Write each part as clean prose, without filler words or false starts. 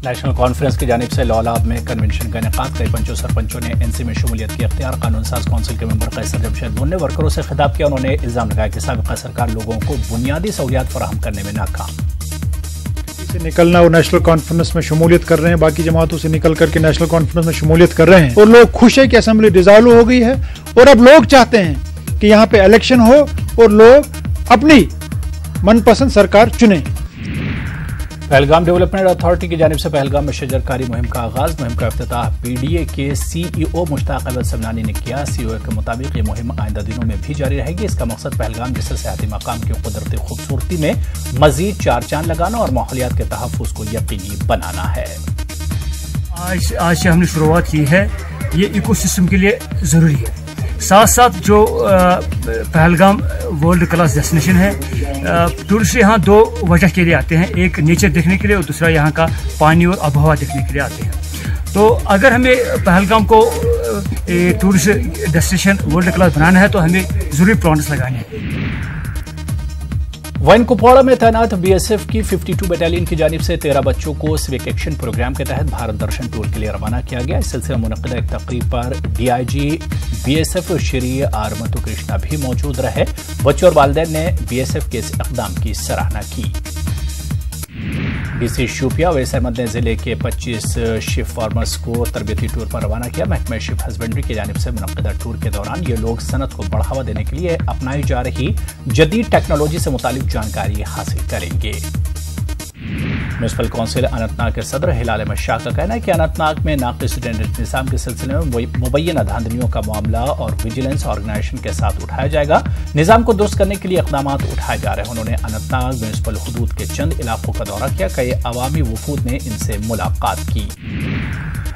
National conference की जानिब से लौलाब में कन्वेंशन का इनेकाद। कई पंचों सरपंचों ने एनसी में शमूलियत की इख्तियार। कानून साज कौंसिल के मेंबर कैसर जमशेद ने वर्करों से खिताब किया। उन्होंने इल्जाम लगाया कि साबिक़ा सरकार लोगों को बुनियादी सहूलियात फराहम करने में नाकाम। से निकलना और नेशनल कॉन्फ्रेंस में शमूलियत कर रहे हैं, बाकी जमातों से निकल करके नेशनल कॉन्फ्रेंस में शमूलियत कर रहे हैं और लोग खुश है कि असेंबली डिसॉल्व हो गई है और अब लोग चाहते हैं कि यहाँ पे इलेक्शन हो और लोग अपनी मनपसंद सरकार चुने। पहलगाम डेवलपमेंट अथॉरिटी की जानिब से पहलगाम में शजरकारी मुहिम का आगाज। मुहिम का इफ्तिताह पीडीए के सीईओ मुश्ताक अहमद समनानी ने किया। सीईओ के मुताबिक ये मुहिम आइंदा दिनों में भी जारी रहेगी। इसका मकसद पहलगाम जैसे सियाहती मकाम की कुदरती खूबसूरती में मजीद चार चांद लगाना और माहौलियात के तहफ़्फ़ुज़ को यकीनी बनाना है। आज से हमने शुरुआत की है, ये इकोसिस्टम के लिए ज़रूरी है। साथ साथ जो पहलगाम वर्ल्ड क्लास डेस्टिनेशन है, टूरिस्ट यहाँ दो वजह के लिए आते हैं, एक नेचर देखने के लिए और दूसरा यहाँ का पानी और आबहवा देखने के लिए आते हैं। तो अगर हमें पहलगाम को टूरिस्ट डेस्टिनेशन वर्ल्ड क्लास बनाना है तो हमें ज़रूरी प्लान्स लगाने हैं। वन कुपवाड़ा में तैनात बीएसएफ की 52 बटालियन की जानिब से 13 बच्चों को सिविक एक्शन प्रोग्राम के तहत भारत दर्शन टूर के लिए रवाना किया गया। इस सिलसिले में मुनक़्क़िदा एक तक़रीब पर डीआईजी बीएसएफ श्री आर मधु कृष्णा भी मौजूद रहे। बच्चों और वालिदैन ने बीएसएफ के इस इक़दाम की सराहना की। डीसी शोपियां अवैस अहमद ने जिले के 25 शिप फार्मर्स को तरबियती टूर पर रवाना किया। महकमा शिप हस्बेंड्री की जानिब से मुनक़्क़िदा टूर के दौरान ये लोग सनत को बढ़ावा देने के लिए अपनाई जा रही जदीद टेक्नोलॉजी से मुतालिक जानकारी हासिल करेंगे। म्यूनिसिपल काउंसिल अनंतनाग के सदर हिलाल अहमद शाह का कहना है कि अनंतनाग में नाक़िस अटेंडेंस निज़ाम के सिलसिले में मुबैयना धांधलियों का मामला और विजिलेंस ऑर्गेनाइजेशन के साथ उठाया जाएगा। निज़ाम को दुरुस्त करने के लिए इक़दाम उठाए जा रहे हैं। उन्होंने अनंतनाग म्यूनिसिपल हुदूद के चंद इलाकों का दौरा किया। कई अवामी वफूद ने इनसे मुलाकात की।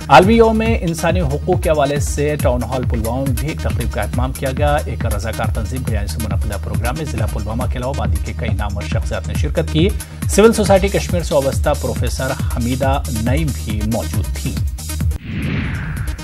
आलमी यौम इंसानी हुकूक के हवाले से टाउन हॉल पुलवामा में भी एक तकरीब का एहतमाम किया गया। एक रज़ाकार तंजीम की जानिब से मुनक़्क़िदा प्रोग्राम में जिला पुलवामा के अलावा वादी के कई नामवर शख्सियात ने शिरकत की। सिविल सोसाइटी कश्मीर से वाबस्ता प्रोफेसर हमीदा नईम भी मौजूद थी।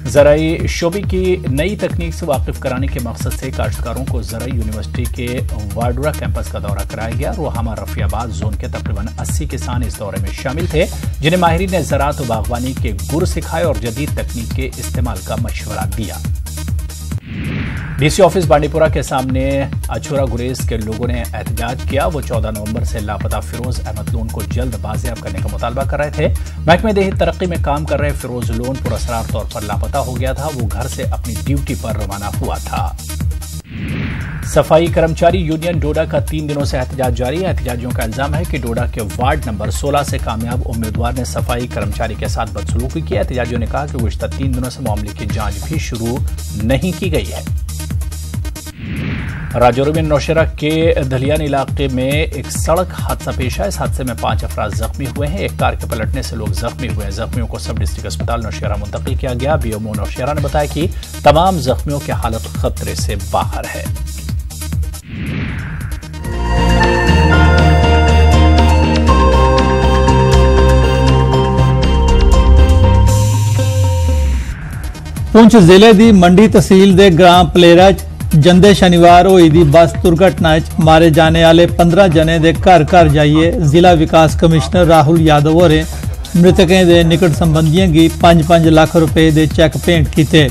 ज़राई शोबे की नई तकनीक से वाकिफ कराने के मकसद से काश्तकारों को ज़राई यूनिवर्सिटी के वाडुरा कैंपस का दौरा कराया गया। रोहामा रफियाबाद जोन के तकरीबन 80 किसान इस दौरे में शामिल थे, जिन्हें माहिरीन ने ज़राअत और बागवानी के गुर सिखाए और जदीद तकनीक के इस्तेमाल का मशवरा दिया। डीसी ऑफिस बांडीपुरा के सामने अछूरा गुरेज के लोगों ने एहतजाज किया। वो 14 नवंबर से लापता फिरोज अहमद लोन को जल्द बाजियाब करने का मुतालबा कर रहे थे। महकमे देही तरक्की में काम कर रहे फिरोज लोन पुरअसरार तौर पर लापता हो गया था। वो घर से अपनी ड्यूटी पर रवाना हुआ था। सफाई कर्मचारी यूनियन डोडा का 3 दिनों से एहतजाज जारी है। एहतजाजियों का इल्जाम है कि डोडा के वार्ड नंबर 16 से कामयाब उम्मीदवार ने सफाई कर्मचारी के साथ बदसलूकी की। एहतजाजियों ने कहा कि गुज़िश्ता 3 दिनों से मामले की जांच भी शुरू नहीं की गई है। राजौरी में नौशेरा के धलियान इलाके में एक सड़क हादसा पेश आया। इस हादसे में 5 अफराद जख्मी हुए हैं। एक कार के पलटने से लोग जख्मी हुए हैं। जख्मियों को सब डिस्ट्रिक्ट अस्पताल नौशेरा मुंतकिल किया गया। बीएमओ नौशेरा ने बताया कि तमाम जख्मियों की हालत खतरे से बाहर है। पुंछ जिले की मंडी तहसील के ग्राम पलेरा जंदे शनिवार हुई दी बस दुर्घटना मारे जाने वाले 15 जने दे घर घर जाइए जिला विकास कमिश्नर राहुल यादव होरें मृतकें दे निकट संबंधियों की 5-5 लाख रुपए दे चैक भेंट किए।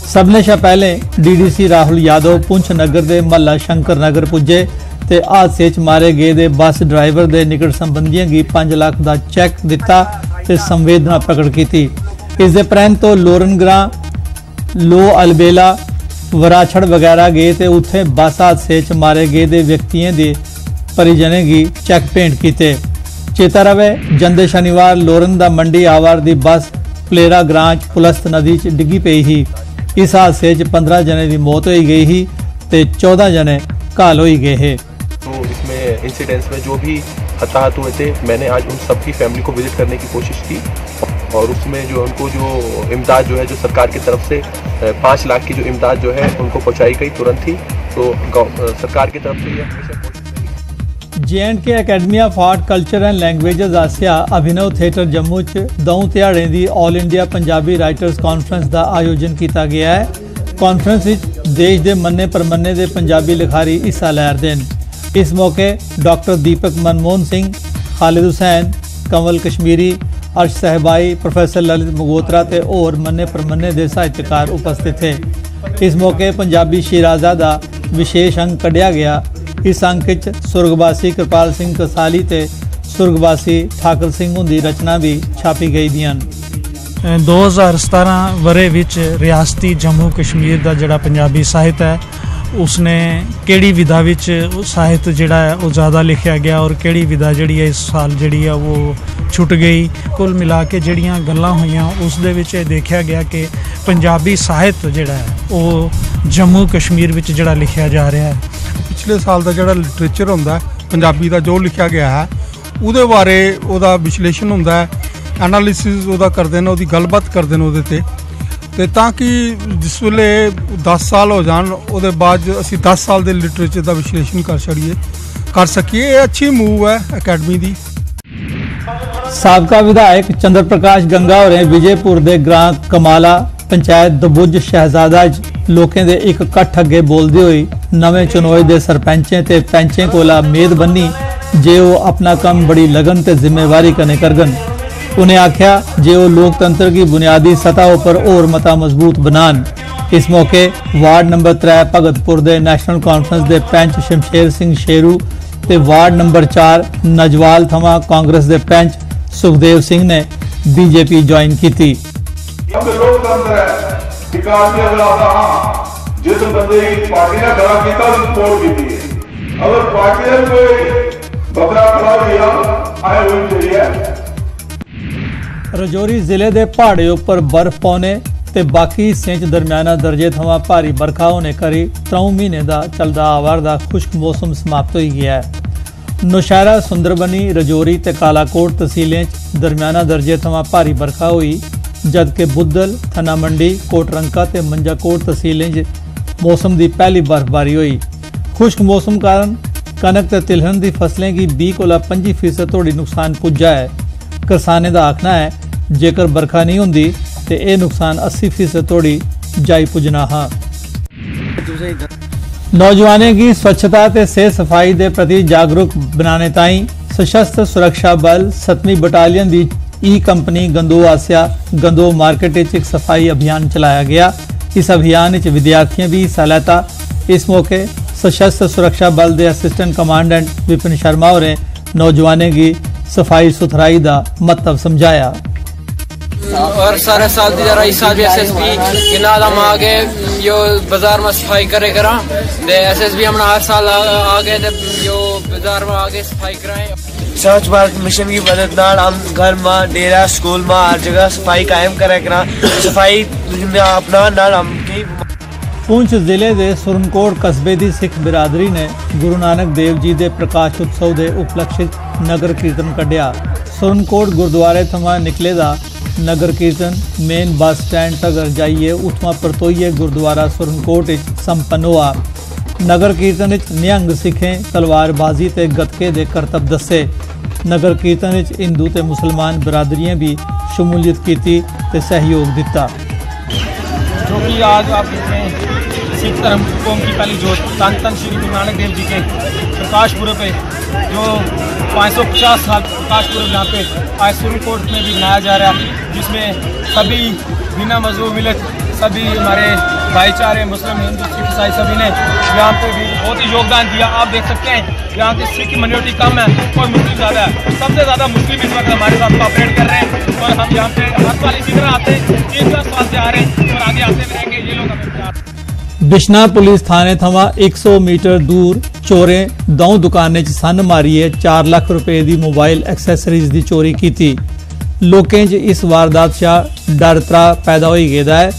सबने शा पहले डीडीसी राहुल यादव पुंछ नगर के महला शंकर नगर पुजे ते हादसे मारे गए दे बस ड्राइवर दे निकट संबंधियों की 5 लाख का चैक दिता ते संवेदना प्रकट की। इस दे परैंत तो लोरन ग्रां लो अलबेला वराछड़ वगैरह गए तो उत्थे बस हादसे मारे गए दे व्यक्तियों के परिजनें की चैक भेंट किए। चेता रवे जंदे शनिवार लोरन दा मंडी आवार दी बस पलेरा ग्रां पुलस्त नदी च डिगी पई ही। इस हादसे 15 जने की मौत हो गई ही ते 14 जने घायल हो गए हैं। तो इसमें इंसिडेंट्स में जो भी हताहत हुए थे, मैंने आज उन सब की फैमिली को विजिट करने की कोशिश की और उसमें जो उनको जो इमदाद जो है जो सरकार की तरफ से 5 लाख की जो इमदाद जो है उनको पहुंचाई गई तुरंत ही। तो सरकार की तरफ से ये हमेशा J&K academy of art culture and languages आसिया अभिनव थिएटर जम्मू च 2 ध्याड़े की all India Punjabi writers conference का आयोजन किया गया है। कॉन्फ्रेंस में देश के मन्ने परमन्ने के पंजाबी लिखारी हिस्सा लै रहे हैं। इस मौके डॉक्टर दीपक मनमोहन सिंह, खालिद हुसैन, कंवल कश्मीरी, अर्श सहबाई, प्रोफैसर ललित मगोत्रा ते होर मन्ने परमन्ने दे साहित्यकार उपस्थित थे। इस मौके पंजाबी शिराजा दा विशेष अंक कढ़िया गया। इस अंक च सुरगवासी कृपाल सिंह कसाली ते सुरगवासी ठाकर सिंह हुंदी रचना भी छापी गई दियां। 2017 वरे विच रियासती जम्मू कश्मीर दा जिहड़ा पंजाबी साहित्य है उसने केड़ी विधा विच साहित्य जिहड़ा है वो ज़्यादा लिखिया गया और केड़ी विधा जिहड़ी है इस साल जिहड़ी है वो छुट गई। कुल मिला के जिहड़ियां गल्लां होईयां उस दे विच देखिया गया कि पंजाबी साहित्य जिहड़ा है वो जम्मू कश्मीर विच जिहड़ा लिखिया जा रहा है। पिछले साल का जिहड़ा लिटरेचर हुंदा पंजाबी का जो लिखिया गया है उहदे बारे उहदा विश्लेषण हुंदा है, एनालिसिस उहदा करदे ने, उहदी गलबात करदे ने उहदे ते ताकि जिस वेले 10 साल हो जान उहदे बाद असीं 10 साल दे लिटरेचर का विश्लेषण कर सकीए। ये अच्छी मूव है अकैडमी दी। साबका विधायक चंद्र प्रकाश गंगा होरें विजयपुर दे ग्रां कमाला पंचायत दबुज शहजादा लोकें दे इक कट्ठ अगे बोलदे होई नवें चुनोए दे सरपंचें ते पैंचें कोला मेद बन्नी जे वो अपना काम बड़ी लगन ते जिम्मेवारी कन्नै करगन। उन्हें आख्या जे वो लोकतंत्र की बुनियादी सतह पर और मता मजबूत बनान। इस मौके वार्ड नंबर 3 भगतपुर दे नैशनल कॉन्फ्रेंस दे पैंच शमशेर सिंह शेरू ते वार्ड नंबर 4 नजवाल थमां कांग्रेस दे पैंच सुखदेव सिंह ने बीजेपी ज्वाइन की। लोकतंत्र है विकास जिस बंदे की पार्टी ने खड़ा किया सपोर्ट की है। अगर पार्टी ने कोई बकरा खड़ा किया आए होनी चाहिए। रजौरी जिले के पहाड़े उपर बर्फ पौने ते बाकी हिस्सें च दरमियाना दर्जे थमां भारी बरखा होने करी 3 महीने का चलदा आवारदा खुश्क मौसम समाप्त हो गया है। नौशहरा, सुंदरबनी, रजौरी ते कालाकोट तहसीलें च दरमियाना दर्जे थमां भारी बरखा हुई, जबकि बुद्धल, थना मंडी, कोटरंका ते मंजाकोट तहसीलें च मौसम की पहली बर्फबारी हुई। खुश्क मौसम कारण कनक ते तिलहन की फसलें की 20 कोला 25% तोड़ी नुकसान पुज्जा है। किसानें का आखना है जेकर बरखा नहीं होंदी ते यह नुकसान 80% तोड़ी जाई पुजना हा। नौजवानों की स्वच्छता ते सेहत सफाई के प्रति जागरूक बनाने ताई सशस्त्र सुरक्षा बल 7वीं बटालियन की ई कंपनी गंदोह आसिया गंदोह मार्केट एक सफाई अभियान चलाया गया। इस अभियान विद्यार्थियों भी हिस्सा लैता। इस मौके सशस्त्र सुरक्षा बल के असिस्टेंट कमांडेंट विपिन शर्मा होरें नौजवानों की सफाई सुथराई का महत्व समझाया। और सारे साल की तरह इस साल भी SSB के नाल हम आगे जो बाजार में सफाई करे करा दे SSB हम हर साल आगे जो बाजार में आगे सफाई कराएं। स्वच्छ भारत मिशन की मदद नाल हम घर में, डेरा, स्कूल में हर जगह सफाई कायम करे करा। सफाई अपना नाल हम पुंछ जिले के सुरनकोट कस्बे की सिख बिरादरी ने गुरु नानक देव जी के प्रकाश उत्सव के उपलक्ष्य नगर कीर्तन कढ़िया। सुरनकोट गुरुद्वारे थमां निकले दा नगर कीर्तन मेन बस स्टैंड तगर जाइए उत्थों परतोइए गुरुद्वारा सुरनकोट संपन्न हुआ। नगर कीर्तन निहंग सिखें तलवारबाजी ते गतके दे करतब दसे। नगर कीर्तन हिंदू ते मुसलमान बिरादरियां भी शमूलियत की ते सहयोग दिता। जो कि आज आप देखते हैं सिख धर्म कौम की पहली जोत धन श्री गुरु नानक देव जी के प्रकाश पुरब पे जो 550 साल प्रकाश पुरब यहाँ पे आज सुरनकोट में भी मनाया जा रहा है, जिसमें सभी बिना मजहब मिलत सभी हमारे भाईचारे मुस्लिम, हिंदू, सिख, ईसाई सभी ने यहाँ पे भी बहुत ही योगदान दिया। आप देख सकते हैं यहाँ की सिख माइनॉरिटी कम है और मुस्लिम ज़्यादा है। सबसे ज़्यादा मुस्लिम इस वक्त हमारे साथ कोऑपरेट कर रहे हैं और हम यहाँ पे हर साल इसी तरह आते हैं। 1-10 साल से आ रहे हैं और आगे आते रहेंगे। ये लोग हमें बिश्ना पुलिस थाने थमां 100 मीटर दूर चोरें 2 दुकानें च सन मारिए 4 लाख रुपए की मोबाइल एक्सैसरीज की चोरी की। लोकें च इस वारदात शा डर त्रा पैदा हो गया है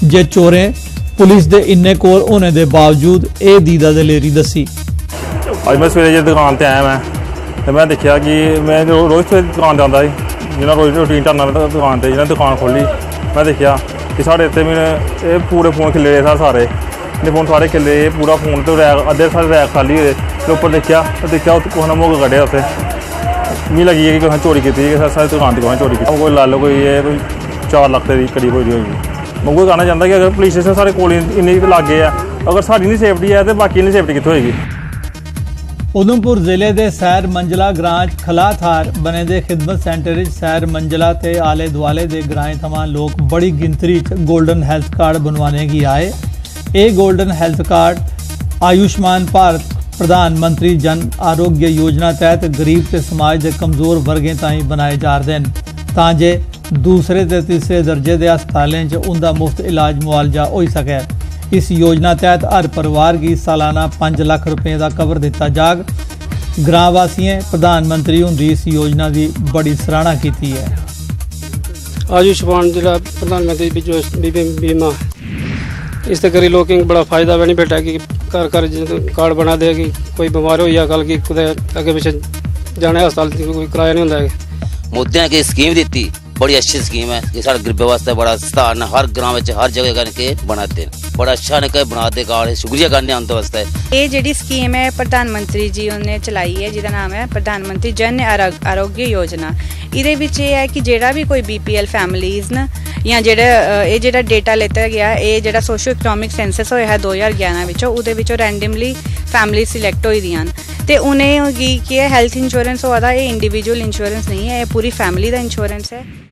जे चोरें पुलिस दे इन्ने कोल होने के बावजूद ये दीदा दलेरी दसी। अज मैं सवेरे दुकान पर आया मैं देखा कि मैं रोज़ सवेरे दुकान पर आता जिन्हें रोज़ रूटीन टरना दुकान पर जिन्हें दुकान खोली मैं देखा कि साढ़े इतने मैंने पूरे फोन खिले सारे फोन सारे खिले पूरा फोन तो रैक अद्धे सारे रैक खाली हुए तो उपर देखा कुछ ने मोग कढ़िया उत्थे मिगी लगी है कि कुछ चोरी की सारी दुकान की चोरी की कोई ला लो कोई 4 लाख के करीब होगी मैं कोई कहना चाहता कि अगर पुलिस स्टेशन सारे कोल इन्ने लागे है अगर साड़ी नहीं सेफ्टी है तो बाकी इन्नी सेफ्टी कितों होगी। उधमपुर जिले के सैर मंजिला ग्रां खला थार बने दे खिदमत सेंटर सैर मंजिला ते आले दुआले दे ग्राएं थमां लोग बड़ी गिनतरी च गोल्डन हेल्थ कार्ड बनवाने की आए। ये golden health card Ayushman Bharat प्रधानमंत्री जन आरोग्य योजना तहत गरीब ते समाज के कमजोर वर्गें ताईं बनाए जा रहे हैं तां जे दूसरे ते तीसरे दर्जे के हस्पतालें च उनका मुफ्त इलाज मुआलजा हो सके। इस योजना तहत हर परिवार की सालाना 5 लाख रुपए का कवर दिता जाग। ग्रां वासियों प्रधानमंत्री उनकी इस योजना की बड़ी सराहना की है। आयुष्मान जिला प्रधानमंत्री बीमा इससे गरीब लोगों को बड़ा फायदा बेनीफिट है कि घर घर कार्ड बना दे कि कोई बीमार हो या कल की कुछ अगे पिछे जाने अस्पताल कोई किराया नहीं होंगे। मोदी ने स्कीम दी बड़ी अच्छी स्कीम है कि सारे गरीबों वास्ते बड़ा स्थान हर ग्राम में हर जगह करके बनाते हैं बड़ा अच्छा ने बनाते कार्ड शुक्रिया करने उनके वास्ते। ये जी स्कीम है प्रधानमंत्री जी ने चलाई है जिसका नाम है प्रधानमंत्री जन आरोग्य योजना। ये है कि जेड़ा भी कोई BPL फैमिलीज न या जेड़ा डेटा लेता गया ये जेड़ा सोशो इकनॉमिक सेंसस होया है 2011 विचों रैंडमली फैमिली सिलेक्ट होई दियां ते उन्हें की हेल्थ इंश्योरेंस होआ दा। ये इंडिविजुअल इंश्योरेंस नहीं है, ये पूरी फैमिली का इंश्योरेंस है।